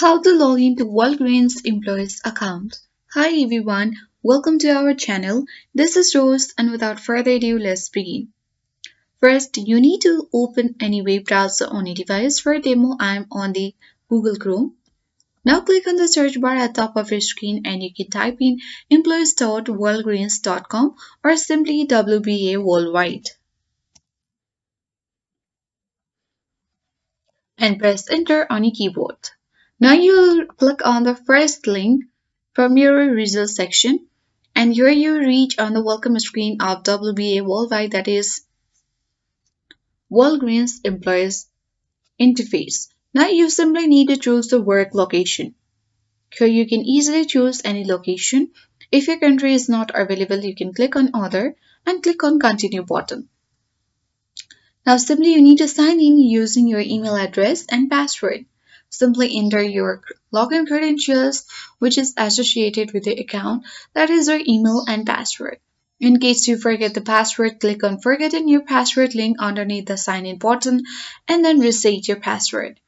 How to log into Walgreens employees account. Hi everyone, welcome to our channel. This is Rose and without further ado, let's begin. First, you need to open any web browser on your device. For demo, I am on the Google Chrome. Now click on the search bar at the top of your screen and you can type in employees.walgreens.com or simply WBA Worldwide and press enter on your keyboard. Now you'll click on the first link from your results section and here you reach on the welcome screen of WBA Worldwide, that is Walgreens Employees Interface. Now you simply need to choose the work location. Here you can easily choose any location. If your country is not available, you can click on Other and click on Continue button. Now simply you need to sign in using your email address and password. Simply enter your login credentials which is associated with the account, that is your email and password. In case you forget the password, click on Forget a New Password link underneath the sign in button and then reset your password.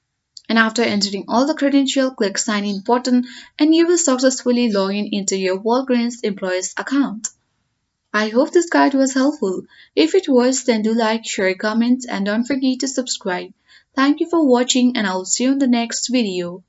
And after entering all the credentials, click Sign In button and you will successfully log in into your Walgreens employees account. I hope this guide was helpful. If it was, then do like, share, comment, and don't forget to subscribe. Thank you for watching and I'll see you in the next video.